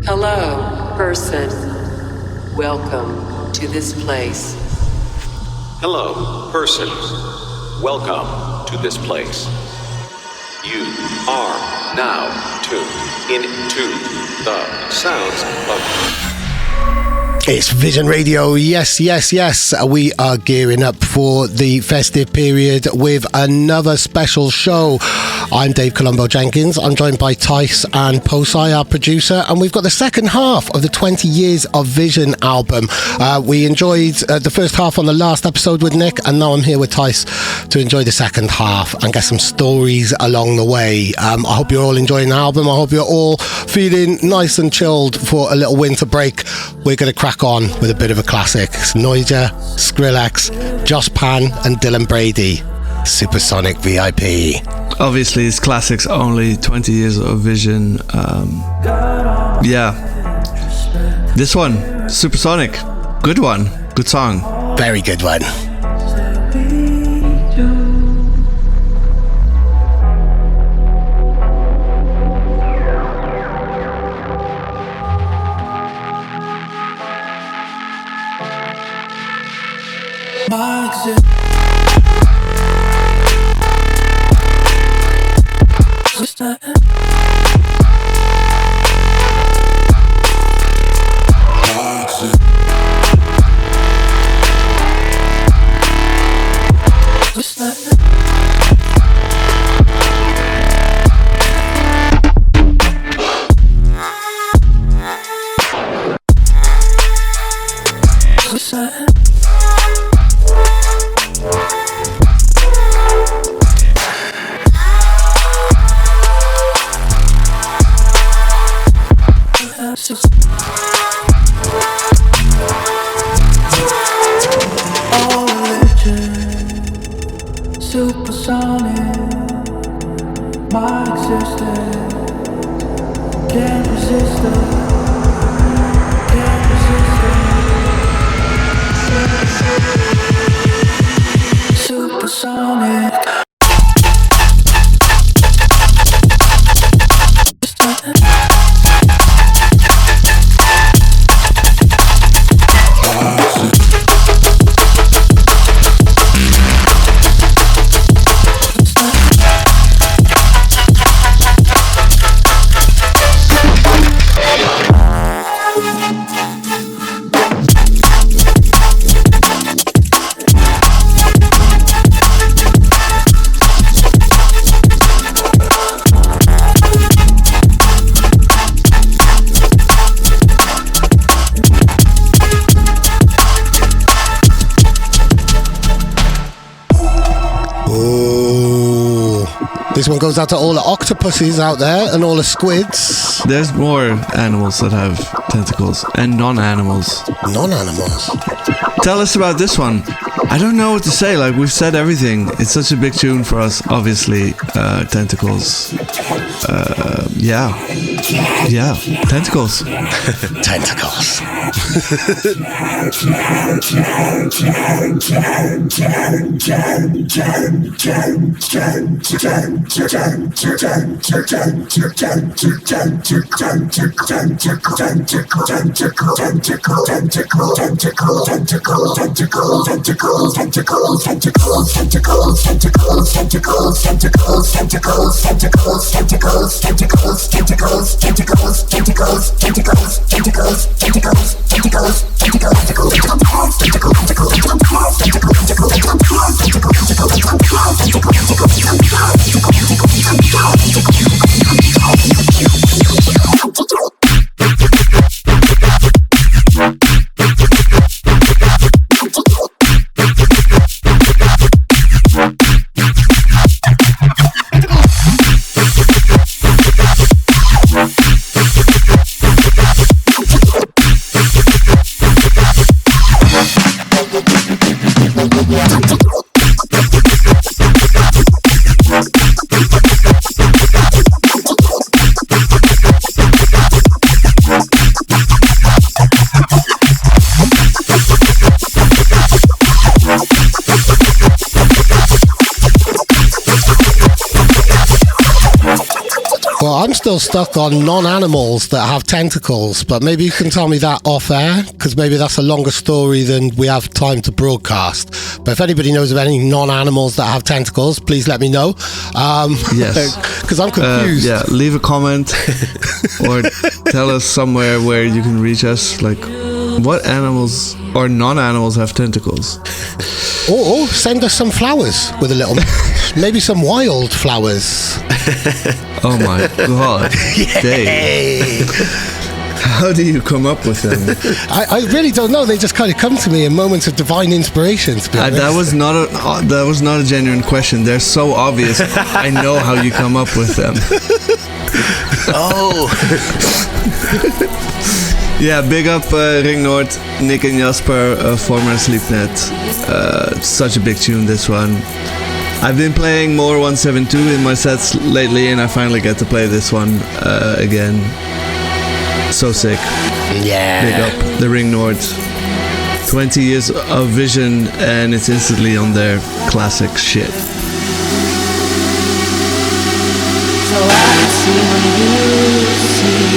Hello, person. Welcome to this place. Hello, person. Welcome to this place. You are now tuned into the sounds of... It's Vision Radio. Yes, yes, yes. We are gearing up for the festive period with another special show. I'm Dave Colombo Jenkins. I'm joined by Phace and Posij, our producer, and we've got the second half of the 20 Years of Vision album. We enjoyed the first half on the last episode with Nick, and now I'm here with Phace to enjoy the second half and get some stories along the way. I hope you're all enjoying the album. I hope you're all feeling nice and chilled for a little winter break. We're going to crack on with a bit of a classic. It's Noisia, Skrillex, Josh Pan and Dylan Brady. Supersonic VIP. Obviously it's classics only, 20 Years of Vision. Yeah. This one, Supersonic. Good one. Good song. Very good one. This one goes out to all the octopuses out there and all the squids. There's more animals that have tentacles and non-animals. Non-animals? Tell us about this one. I don't know what to say. Like, we've said everything. It's such a big tune for us, obviously. Tentacles. Yeah, tentacles. Tentacles. I'm still stuck on non-animals that have tentacles, but maybe you can tell me that off air, because maybe that's a longer story than we have time to broadcast. But if anybody knows of any non-animals that have tentacles, please let me know. Yes. Because I'm confused. Yeah, leave a comment or tell us somewhere where you can reach us. Like, what animals or non-animals have tentacles? Or send us some flowers with a little, maybe some wild flowers. Oh my god. Dave. How do you come up with them? I really don't know. They just kind of come to me in moments of divine inspiration, to be honest. That was not a genuine question. They're so obvious. I know how you come up with them. Oh. Yeah, big up Ring Noord, Nick and Jasper, former Sleepnet. Such a big tune, this one. I've been playing more 172 in my sets lately, and I finally get to play this one again. So sick. Yeah. Big up the Ring Noord. 20 years of vision, and it's instantly on their classic shit. So I see when you see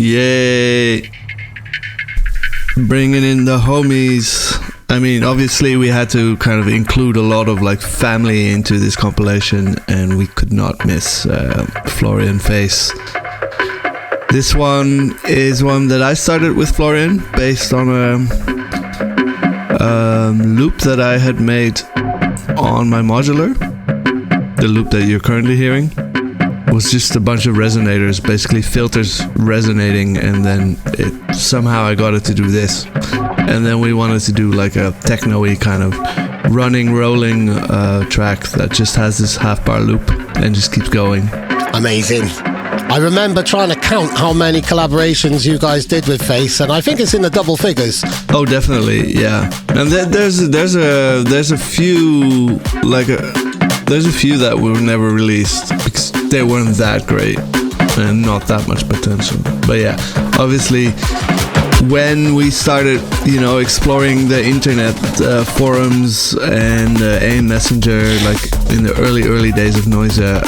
Yay! Bringing in the homies. I mean, obviously we had to kind of include a lot of like family into this compilation, and we could not miss Florian Phace. This one is one that I started with Florian, based on a loop that I had made on my modular. The loop that you're currently hearing was just a bunch of resonators, basically filters resonating, and then somehow I got it to do this. And then we wanted to do like a techno-y kind of running, rolling track that just has this half-bar loop and just keeps going. Amazing. I remember trying to count how many collaborations you guys did with Phace, and I think it's in the double figures. Oh, definitely, yeah. And there's a few there's a few that were never released because they weren't that great and not that much potential. But yeah, obviously, when we started, exploring the internet forums and AIM Messenger, like in the early days of Noisia,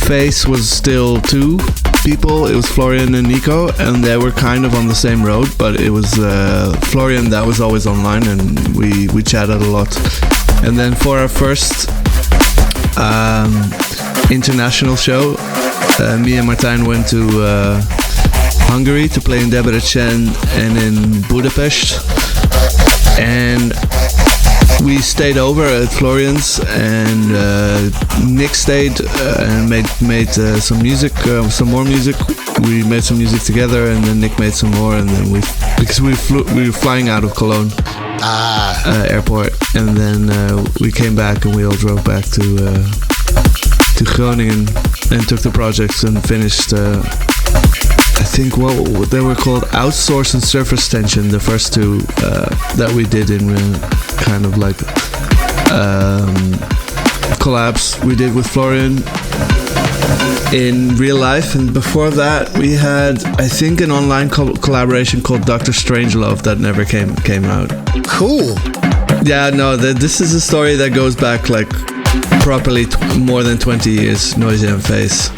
Phace was still two people. It was Florian and Nico, and they were kind of on the same road, but it was Florian that was always online, and we chatted a lot. And then for our first international show, me and Martijn went to Hungary to play in Debrecen and in Budapest, and we stayed over at Florian's, and Nick stayed and made some music, some more music. We made some music together, and then Nick made some more, and then because we were flying out of Cologne airport, and then we came back and we all drove back to Groningen and took the projects and finished. I think what they were called, Outsource and Surface Tension, the first two that we did in kind of like collabs we did with Florian in real life. And before that we had, I think, an online collaboration called Dr. Strangelove that never came out. Cool. Yeah, no, this is a story that goes back like properly more than 20 years, Noisia and Phace.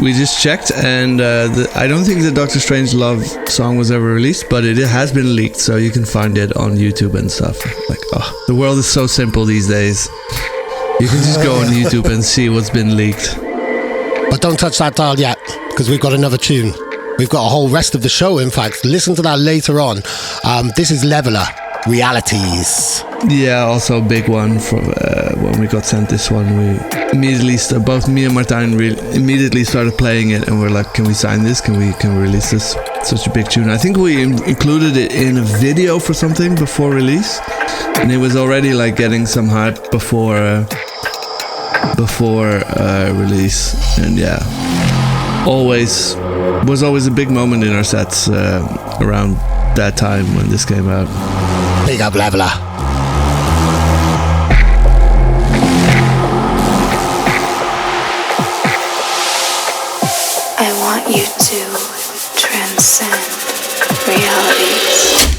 We just checked, and I don't think the Doctor Strangelove song was ever released, but it has been leaked, so you can find it on YouTube and stuff. Like, oh, the world is so simple these days. You can just go on YouTube and see what's been leaked. But don't touch that dial yet, because we've got another tune. We've got a whole rest of the show, in fact. Listen to that later on. This is Levela, Realities. Yeah, also a big one for when we got sent this one. We immediately, both me and Martijn immediately started playing it, and we're like, can we sign this? Can we release this? Such a big tune. I think we included it in a video for something before release, and it was already like getting some hype before release. And yeah, was always a big moment in our sets around that time when this came out. Big up Levela. I want you to transcend realities.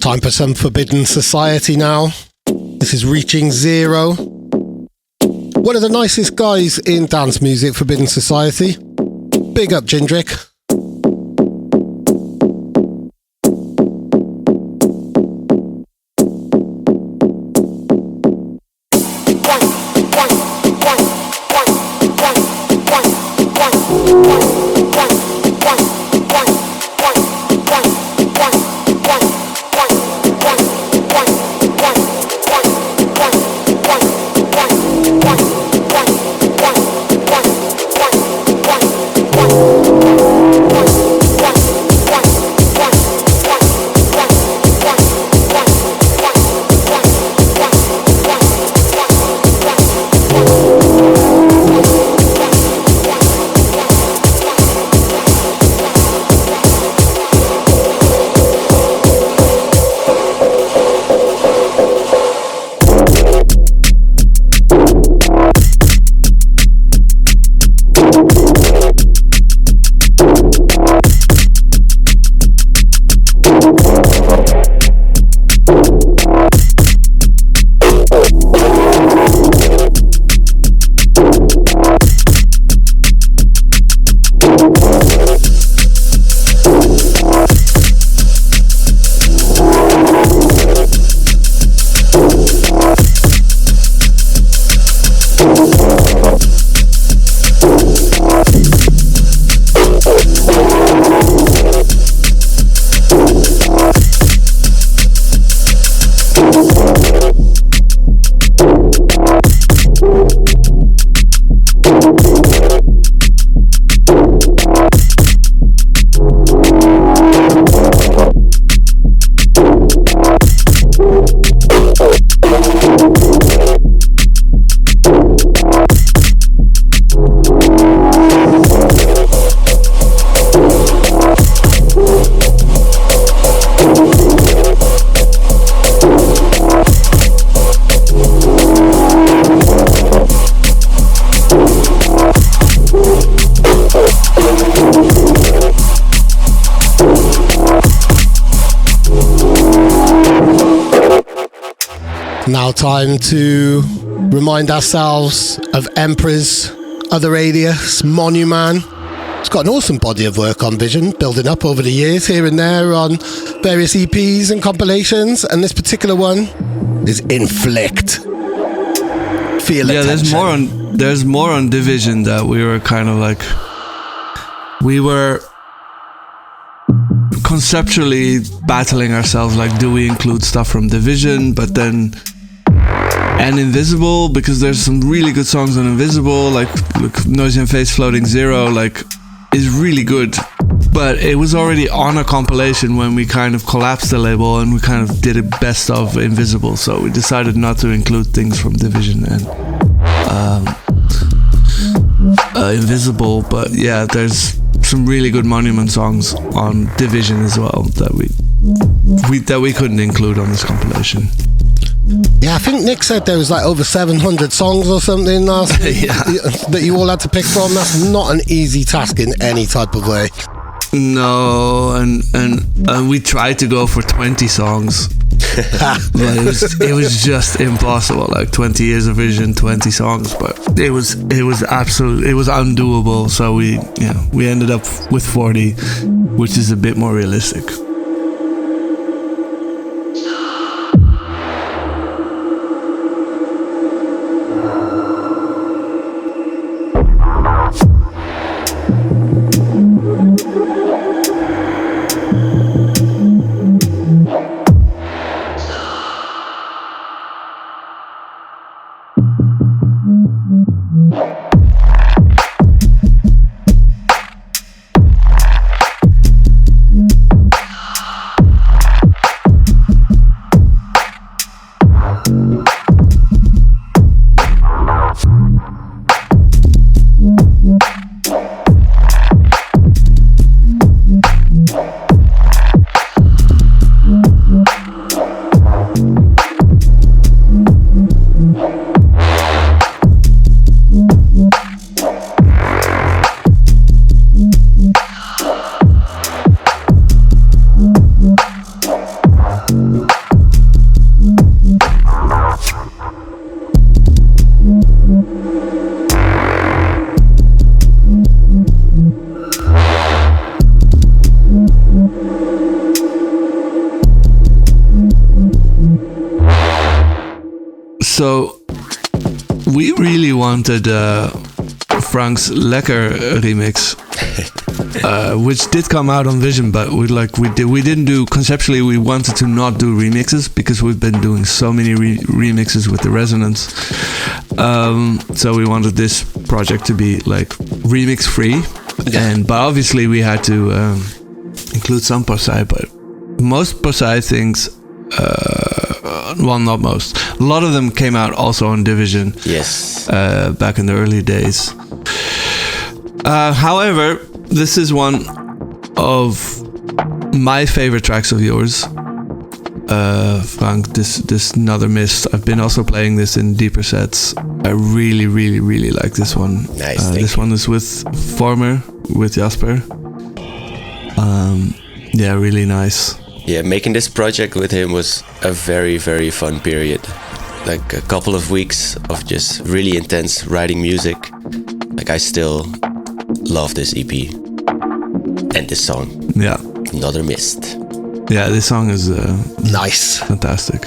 Time for some Forbidden Society now. This is Reaching Zero. One of the nicest guys in dance music, Forbidden Society. Big up Jindrik. Now time to remind ourselves of Emperor's other alias, Monuman. It's got an awesome body of work on Vision, building up over the years here and there on various EPs and compilations, and this particular one is Inflict. Feel yeah, attention. there's more on Division that we were kind of like, we were conceptually battling ourselves, like, do we include stuff from Division, but then, and Invisible, because there's some really good songs on Invisible, like Noisia and Phace Floating Zero, like, is really good, but it was already on a compilation when we kind of collapsed the label and we kind of did a best of Invisible, so we decided not to include things from Division and Invisible. But yeah, there's some really good Monuman songs on Division as well that we couldn't include on this compilation. Yeah, I think Nick said there was like over 700 songs or something that you all had to pick from. That's not an easy task in any type of way. No, and we tried to go for 20 songs. But it was just impossible. Like 20 years of Vision, 20 songs, but it was undoable. So we ended up with 40, which is a bit more realistic. So we really wanted Frank's Lekker remix, which did come out on Vision, but we didn't do conceptually. We wanted to not do remixes because we've been doing so many remixes with the Resonance. So we wanted this project to be like remix free, but obviously we had to include some Posij, but most Posij things. Well, not most. A lot of them came out also on Division. Yes. Back in the early days. However, this is one of my favorite tracks of yours, Frank. This Nother Mist. I've been also playing this in deeper sets. I really, really, really like this one. Nice. This one is with Former, with Jasper. Yeah, really nice. Yeah, making this project with him was a very, very fun period. Like a couple of weeks of just really intense writing music. Like I still love this EP and this song. Yeah. Nother Mist. Yeah, this song is nice. Fantastic.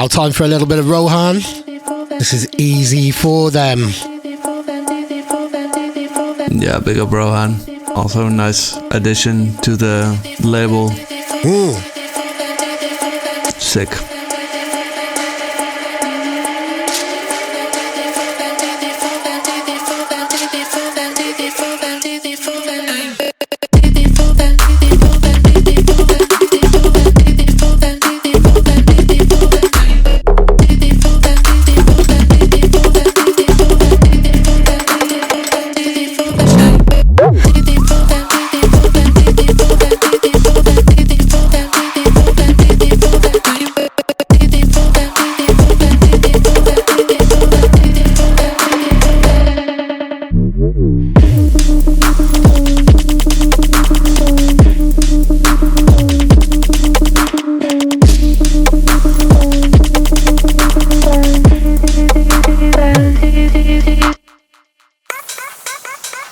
Now time for a little bit of Rohaan. This is Easy for Them. Yeah, big up Rohaan. Also a nice addition to the label. Sick.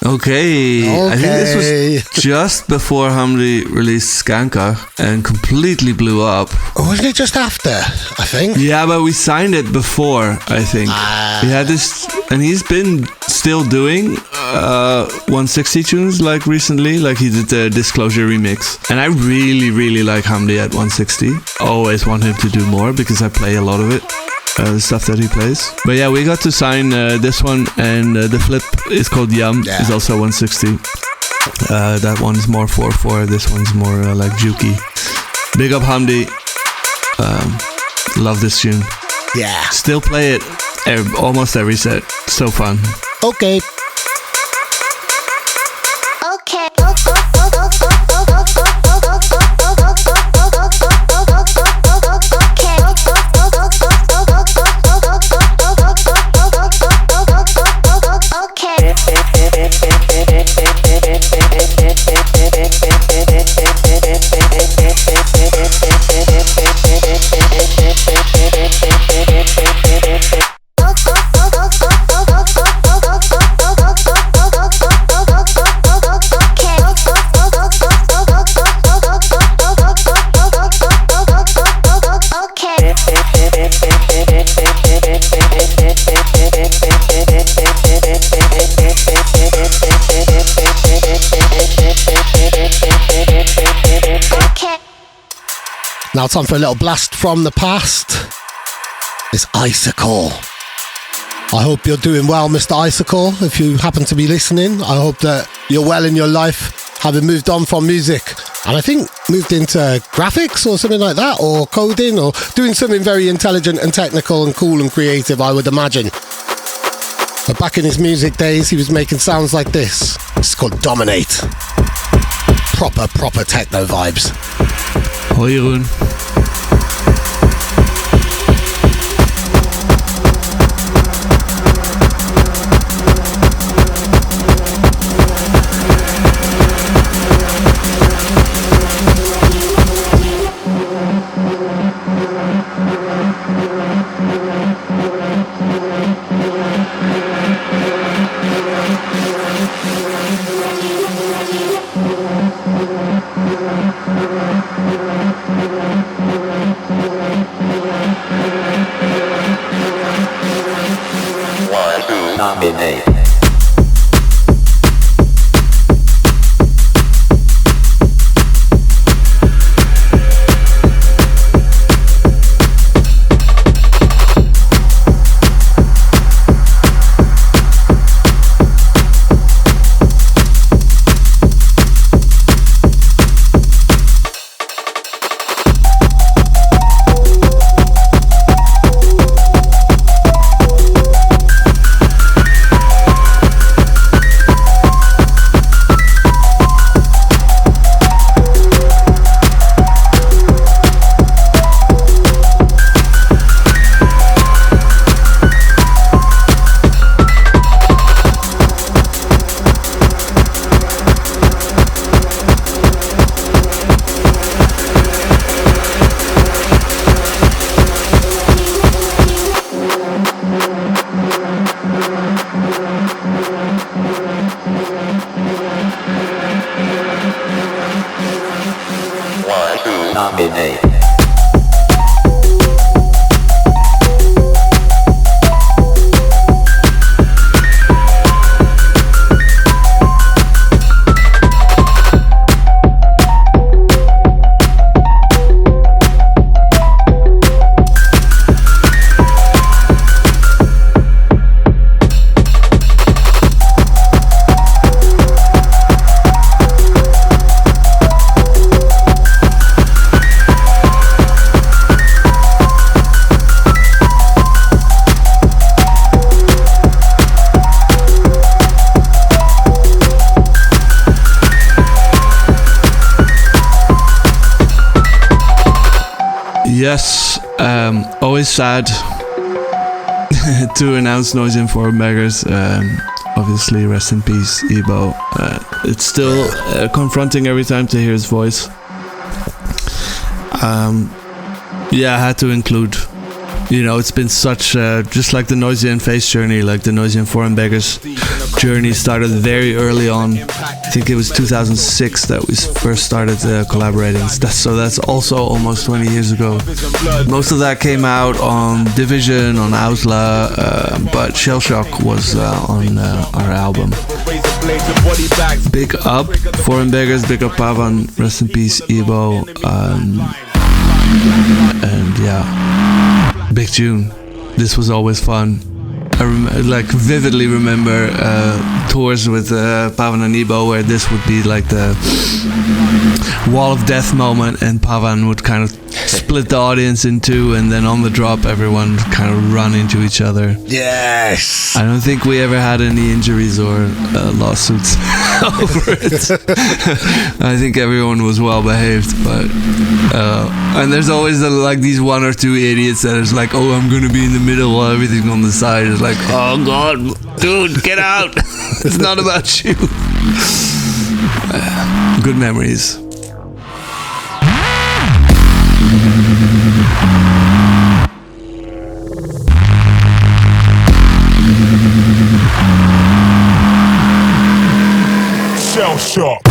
Okay, I think this was just before Hamdi released Skanka and completely blew up. Wasn't it just after, I think? Yeah, but we signed it before, I think. We had this, and he's been still doing 160 tunes like recently, like he did the Disclosure remix. And I really, really like Hamdi at 160. Always want him to do more because I play a lot of it. The stuff that he plays. But yeah, we got to sign this one, and the flip is called Yum. Yeah. It's also 160. That one's more 4/4. This one's more like jukey. Big up Hamdi. Love this tune. Yeah. Still play it almost every set. So fun. Okay. Now time for a little blast from the past. It's Icicle. I hope you're doing well, Mr. Icicle. If you happen to be listening, I hope that you're well in your life, having moved on from music. And I think moved into graphics or something like that, or coding, or doing something very intelligent and technical and cool and creative, I would imagine. But back in his music days, he was making sounds like this. It's called Dominate. Proper techno vibes. Hoi Jeroen. Dominate. Dominate. Yes, always sad to announce Noisia and Foreign Beggars. Obviously, rest in peace, Ebo. It's still confronting every time to hear his voice. I had to include. It's been such just like the Noisia and Phace journey, like the Noisia and Foreign Beggars journey started very early on. I think it was 2006 that we first started collaborating. So that's also almost 20 years ago. Most of that came out on Division, on Ausla, but Shellshock was on our album. Big up Foreign Beggars, big up Pavan, rest in peace Ebo, and big tune. This was always fun. I vividly remember tours with Pavan and Ebo where this would be like the wall of death moment, and Pavan would kind of split the audience in two, and then on the drop everyone kind of run into each other. Yes. I don't think we ever had any injuries or lawsuits over it. I think everyone was well behaved, but and there's always these one or two idiots that is like, oh, I'm gonna be in the middle while everything on the side is like, oh god, dude, get out. It's not about you. Good memories. Shellshock.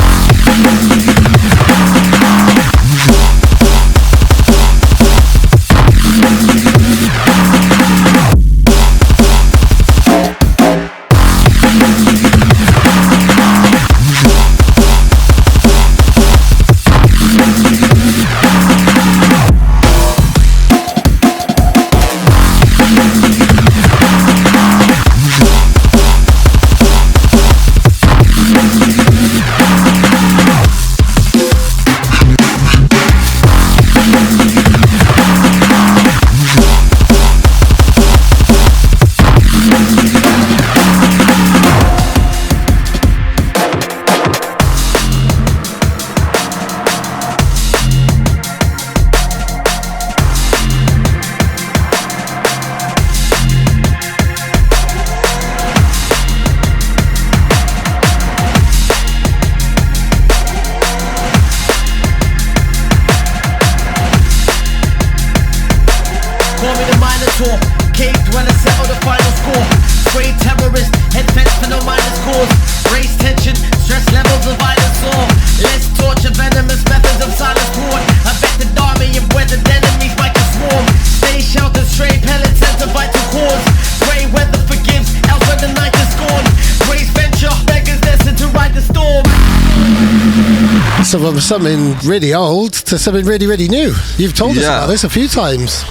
From something really old to something really, really new. You've told us about this a few times.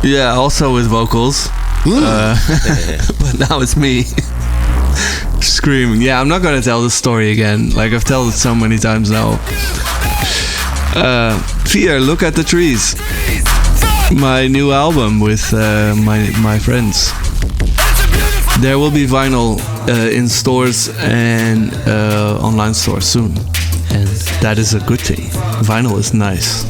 Yeah, also with vocals. But now it's me screaming. Yeah, I'm not going to tell the story again. Like, I've told it so many times now. VIER, Look at the Trees. My new album with my friends. There will be vinyl in stores and online stores soon. And that is a good thing. Vinyl is nice.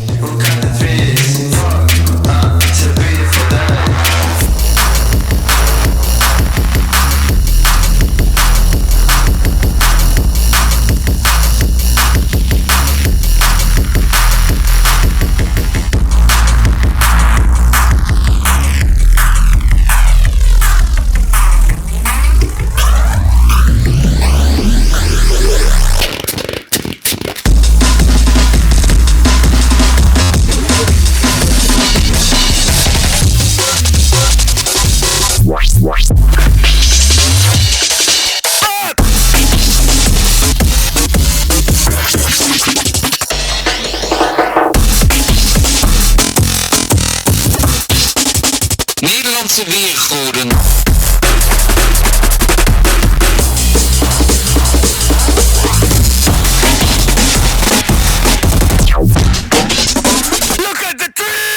Nederlandse weergoden. Look at the tree!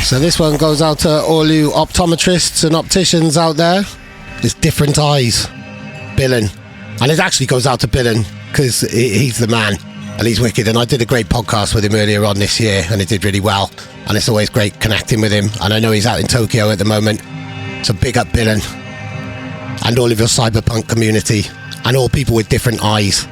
So this one goes out to all you optometrists and opticians out there. It's Different Eyes, Billain. And it actually goes out to Billain because he's the man and he's wicked. And I did a great podcast with him earlier on this year and it did really well. And it's always great connecting with him. And I know he's out in Tokyo at the moment. So big up Billain and all of your cyberpunk community and all people with different eyes.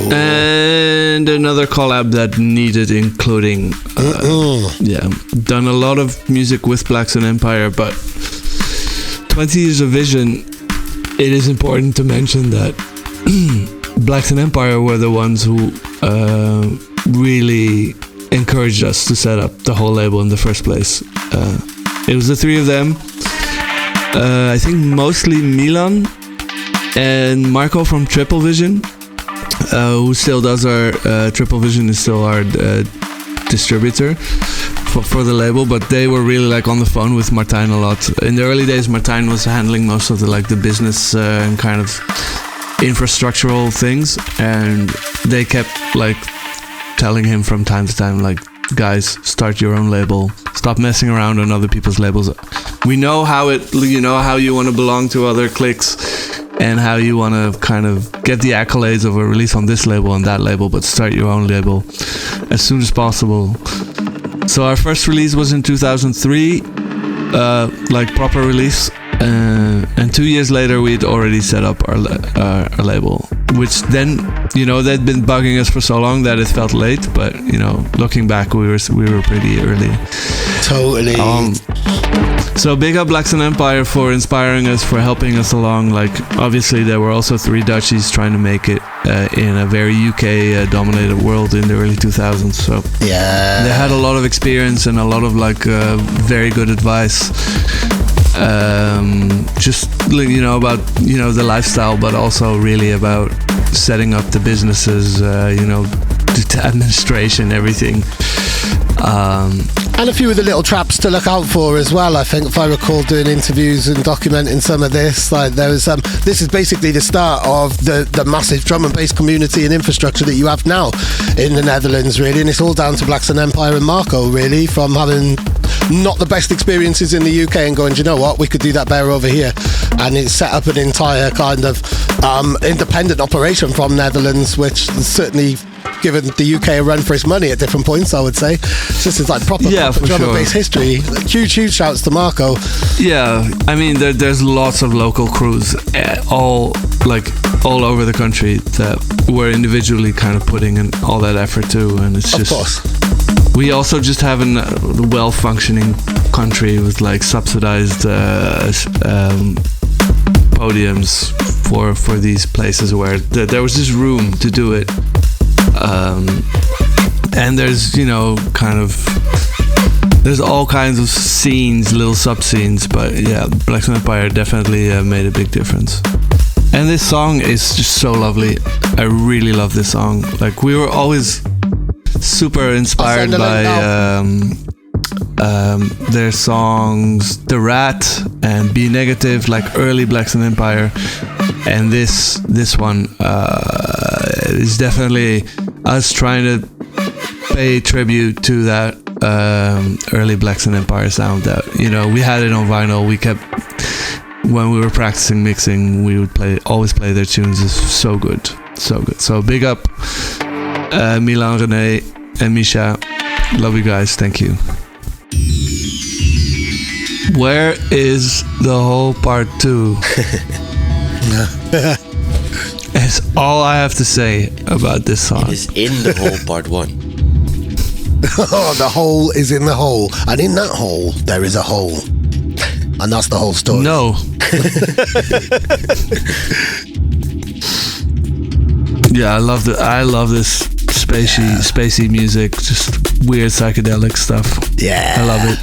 And another collab that needed including. Yeah, done a lot of music with Blacks and Empire, but 20 Years of Vision it is important to mention that Black Sun Empire were the ones who really encouraged us to set up the whole label in the first place. It was the three of them. I think mostly Milan and Marco from Triple Vision, who still does our Triple Vision is still our distributor for the label, but they were really like on the phone with Martijn a lot. In the early days, Martijn was handling most of the business and kind of infrastructural things, and they kept like telling him from time to time, like, guys, start your own label, stop messing around on other people's labels. We know how you want to belong to other cliques and how you want to kind of get the accolades of a release on this label and that label, but start your own label as soon as possible. So our first release was in 2003, like proper release, and 2 years later we'd already set up our label, which then, they'd been bugging us for so long that it felt late, but looking back, we were pretty early. Totally. So big up Black Sun Empire for inspiring us, for helping us along. Like, obviously there were also three Dutchies trying to make it in a very UK dominated world in the early 2000s. So yeah, they had a lot of experience and a lot of very good advice. Just about the lifestyle, but also really about setting up the businesses, the administration, everything. And a few of the little traps to look out for as well. I think, if I recall doing interviews and documenting some of this, like there was this is basically the start of the massive drum and bass community and infrastructure that you have now in the Netherlands, really, and it's all down to Black Sun Empire and Marco, really, from having not the best experiences in the UK and going, do you know what, we could do that better over here, and it set up an entire kind of independent operation from Netherlands, which certainly given the UK a run for its money at different points, I would say. So this is like proper drum and bass history. Huge shouts to Marco. Yeah, I mean, there's lots of local crews all over the country that were individually kind of putting in all that effort too, and it's just, of course, we also just have a well-functioning country with like subsidized podiums for these places where there was just room to do it. And there's there's all kinds of scenes, little sub-scenes, but yeah, Black Sun Empire definitely made a big difference. And this song is just so lovely. I really love this song. Like, we were always super inspired by their songs The Rat and Be Negative, like early Black Sun Empire, and this one is definitely us trying to pay tribute to that early Black Sun Empire sound that we had it on vinyl. We kept, when we were practicing mixing, we would always play their tunes. It's so good. So big up Milan, René, and Misha. Love you guys. Thank you. Where is the whole part 2? That's all I have to say about this song. It is in the whole part 1. Oh, the hole is in the hole, and in that hole there is a hole, and that's the whole story. No. Yeah, I love this spacey music, just weird psychedelic stuff. Yeah, I love it.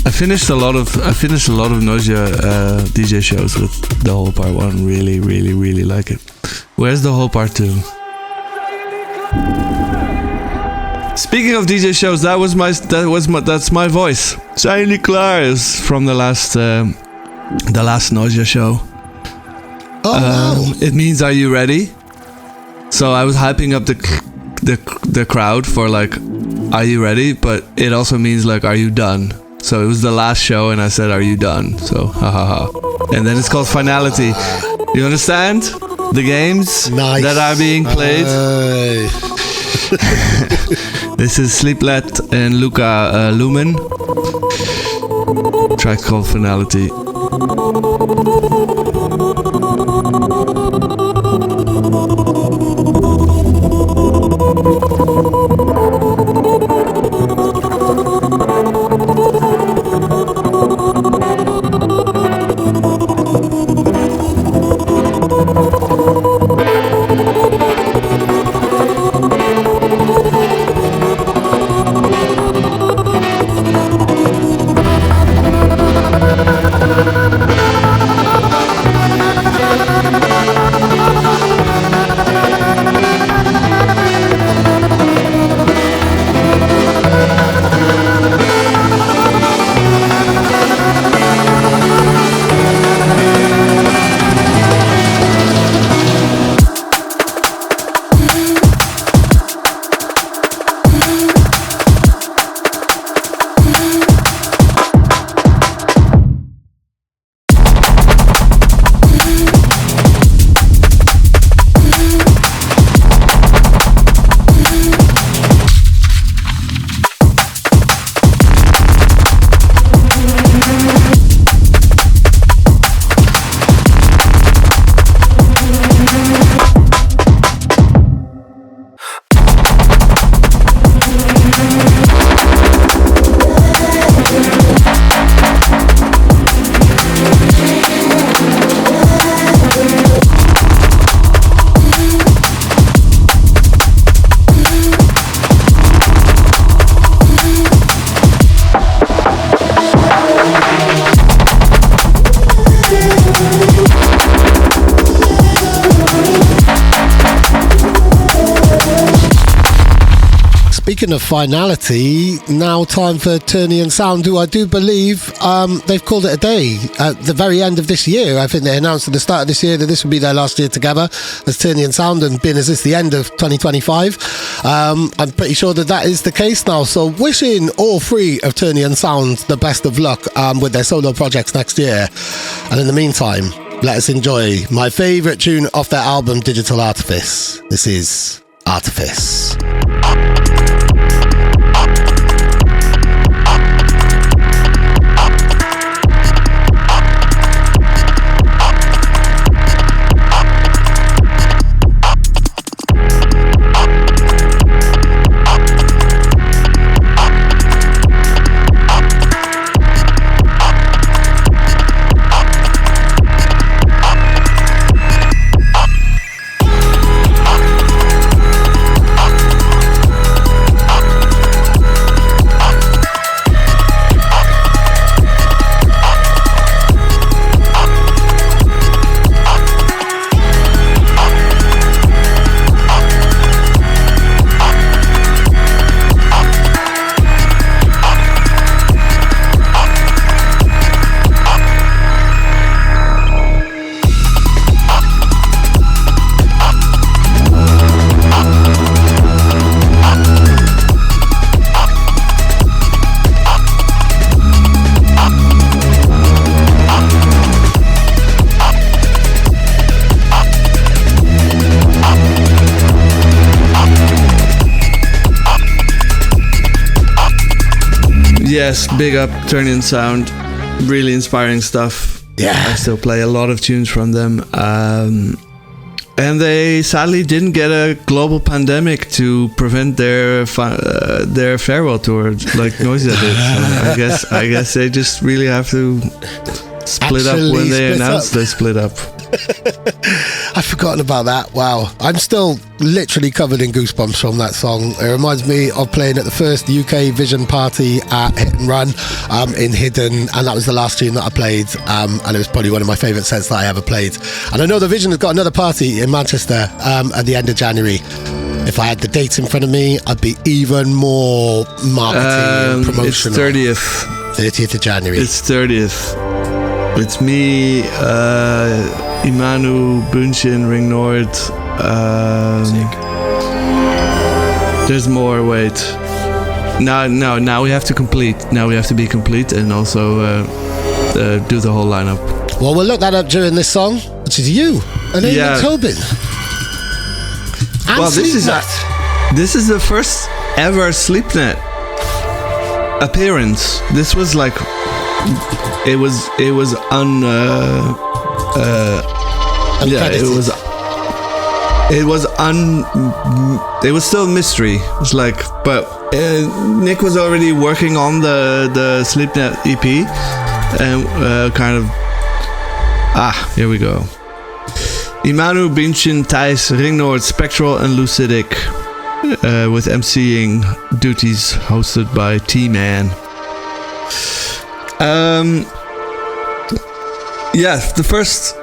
I finished a lot of Noisia DJ shows with the whole part 1. Really, really, really like it. Where's the whole part 2? Speaking of DJ shows, that's my voice. Shiny Klaar is from the last Noisia show. Oh, wow. It means "Are you ready?" So I was hyping up the crowd for like, "Are you ready?" But it also means like, "Are you done?" So it was the last show, and I said, "Are you done?" So ha ha ha. And then it's called Finality. You understand the games that are being played? This is Sleepnet and Luca Lumen. Track called Finality. Speaking of Finality, now time for Ternion Sound, who I do believe they've called it a day at the very end of this year. I think they announced at the start of this year that this would be their last year together as Ternion Sound, and being as it's the end of 2025, I'm pretty sure that is the case now. So wishing all three of Ternion Sound the best of luck with their solo projects next year. And in the meantime, let us enjoy my favourite tune off their album Digital Artifice. This is Artifice. Yes, big up Ternion Sound. Really inspiring stuff. Yeah. I still play a lot of tunes from them. And they sadly didn't get a global pandemic to prevent their farewell tour like Noisia did. So I guess they just really have to split up when they announced they split up. I forgot forgotten about that. Wow. I'm still literally covered in goosebumps from that song. It reminds me of playing at the first UK Vision party at Hit and Run in Hidden, and that was the last tune that I played, and it was probably one of my favourite sets that I ever played. And I know the Vision has got another party in Manchester at the end of January. If I had the dates in front of me, I'd be even more marketing and promotional. It's 30th of January. It's 30th. It's me, Imanu, Bunshin, Ring Noord. There's more. Wait. Now we have to complete. Now we have to be complete and also do the whole lineup. Well, we'll look that up during this song, which is you and Tobin. And well, this is the first ever Sleepnet appearance. This was like it was still a mystery. It's like, but Nick was already working on the Sleepnet EP and here we go. Imanu, Binchin, Thijs, Ring Noord, Spectral and Lucidic with MCing duties hosted by T-Man. The first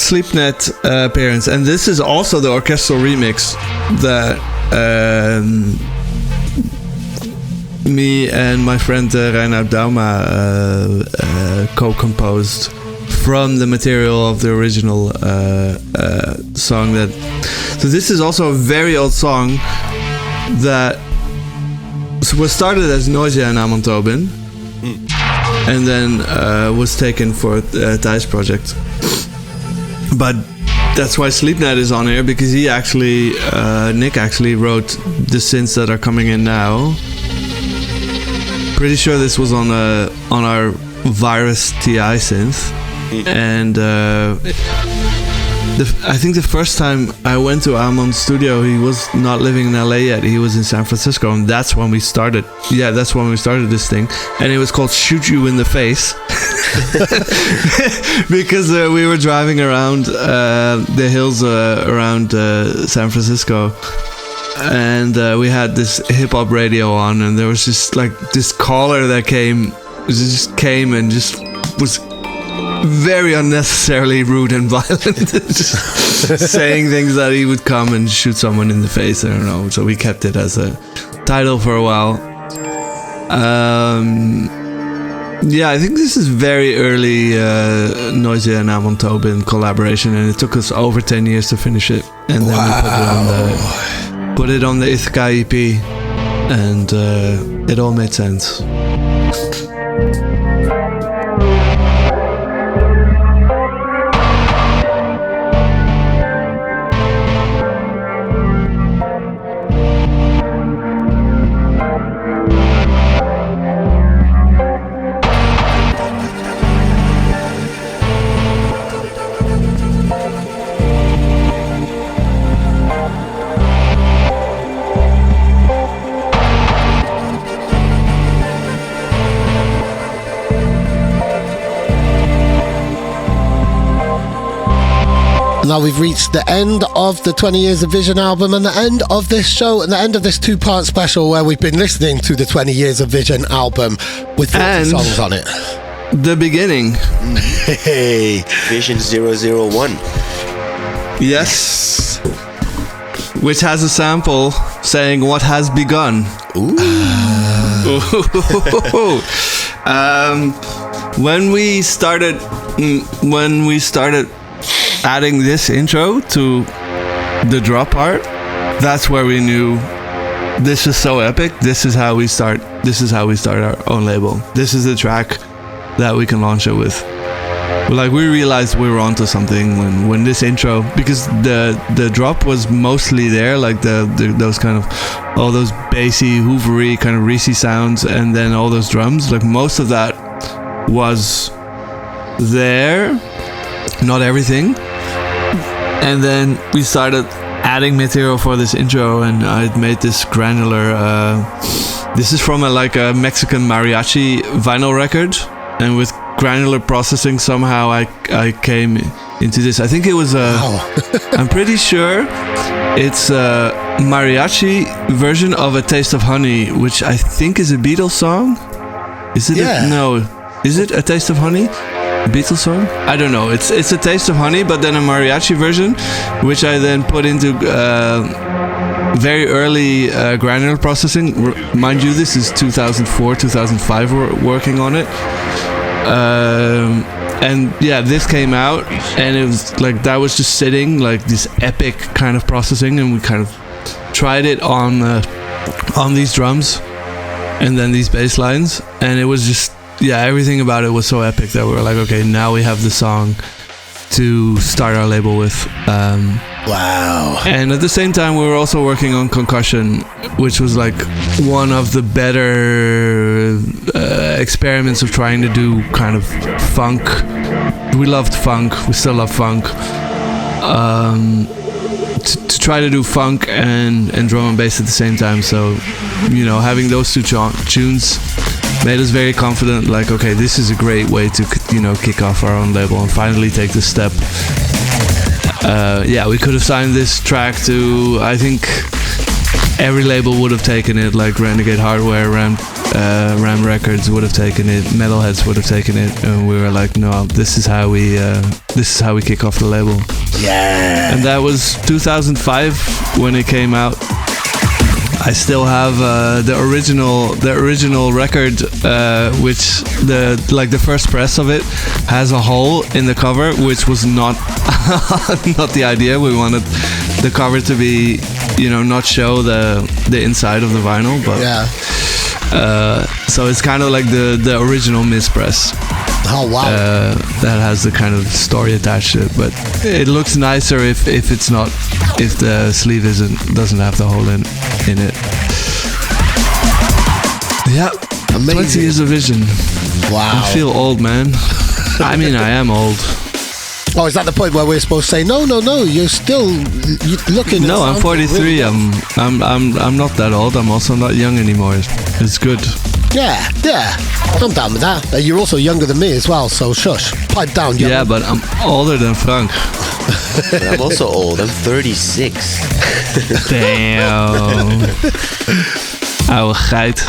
Sleepnet appearance, and this is also the orchestral remix that me and my friend Reinhard Dauma co-composed from the material of the original song. So this is also a very old song that was started as Noisia and Amon Tobin, and then was taken for Thijs project. But that's why Sleepnet is on here, because he actually, Nick actually wrote the synths that are coming in now. Pretty sure this was on our Virus TI synth. And I think the first time I went to Amon's studio, he was not living in LA yet. He was in San Francisco, and that's when we started. Yeah, that's when we started this thing, and it was called "Shoot You in the Face," because we were driving around the hills around San Francisco, and we had this hip hop radio on, and there was just like this caller that came and just was very unnecessarily rude and violent, just saying things that he would come and shoot someone in the face. I don't know. So we kept it as a title for a while. I think this is very early Noisia and Amon Tobin collaboration, and it took us over 10 years to finish it. And then we put it on the Icicle EP, and it all made sense. Now we've reached the end of the 20 Years of Vision album and the end of this show and the end of this two-part special where we've been listening to the 20 Years of Vision album with 40 songs on it. The beginning. Hey. Vision 001. Yes. Which has a sample saying what has begun. Ooh. When we started adding this intro to the drop part, that's where we knew this is so epic. This is how we start our own label. This is the track that we can launch it with. Like, we realized we were onto something when this intro, because the drop was mostly there, like those kind of all those bassy, hoovery kind of Reese sounds, and then all those drums, like most of that was there, not everything. And then we started adding material for this intro, and I made this granular. This is from a Mexican mariachi vinyl record, and with granular processing, somehow I came into this. I think it was I'm pretty sure it's a mariachi version of A Taste of Honey, which I think is a Beatles song. Is it? No. Is it A Taste of Honey? A Beatles song? I don't know. It's A Taste of Honey, but then a mariachi version, which I then put into very early granular processing. Mind you, this is 2004, 2005. We're working on it. And yeah, this came out, and it was like that was just sitting like this epic kind of processing, and we kind of tried it on these drums, and then these bass lines, and it was just everything about it was so epic that we were like, okay, now we have the song to start our label with. Wow. And at the same time, we were also working on Concussion, which was like one of the better experiments of trying to do kind of funk. We loved funk. We still love funk. To try to do funk and drum and bass at the same time. So, having those two tunes made us very confident, like, okay, this is a great way to, kick off our own label and finally take this step. We could have signed this track to, I think, every label would have taken it, like Renegade Hardware, Ram Records would have taken it, Metalheads would have taken it, and we were like, no, this is how we kick off the label. Yeah. And that was 2005 when it came out. I still have the original record, which the first press of it has a hole in the cover, which was not not the idea. We wanted the cover to be, not show the inside of the vinyl, but so it's kind of like the original mispress. Oh wow! That has the kind of story attached to it, but it looks nicer if the sleeve doesn't have the hole in it. Yeah, amazing. 20 years of Vision. Wow! I feel old, man. I mean, I am old. Oh, is that the point where we're supposed to say no? You're still looking. No, I'm 43. Really I'm not that old. I'm also not young anymore. It's good. Yeah, I'm down with that. You're also younger than me as well, so shush. Pipe down, young. Yeah, but I'm older than Frank. But I'm also old. I'm 36. Damn. Oude geit.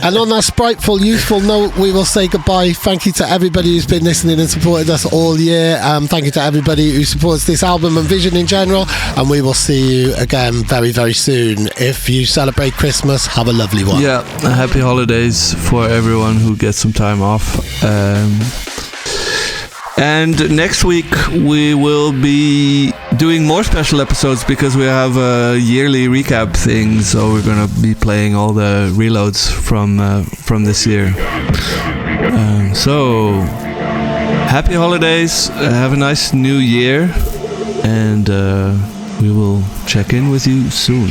And on that spriteful, youthful note, we will say goodbye. Thank you to everybody who's been listening and supported us all year. Thank you to everybody who supports this album and Vision in general. And we will see you again very, very soon. If you celebrate Christmas, have a lovely one. Yeah, happy holidays for everyone who gets some time off. And next week we will be doing more special episodes because we have a yearly recap thing. So we're gonna be playing all the reloads from this year. So happy holidays, have a nice new year, and we will check in with you soon.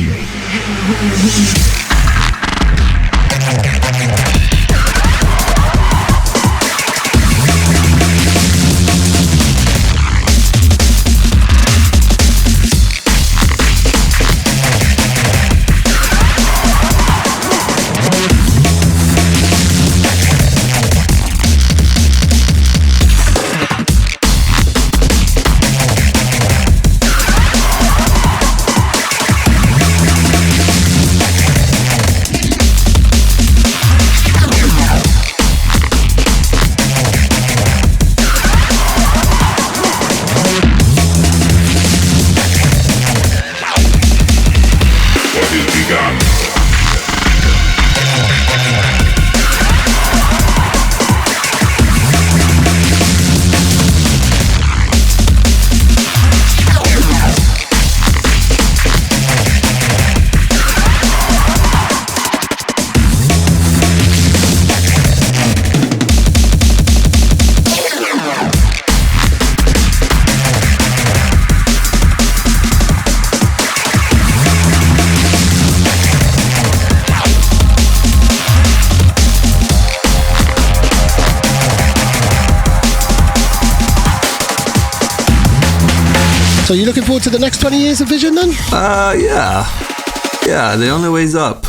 So you looking forward to the next 20 years of Vision then? Yeah. The only way's up.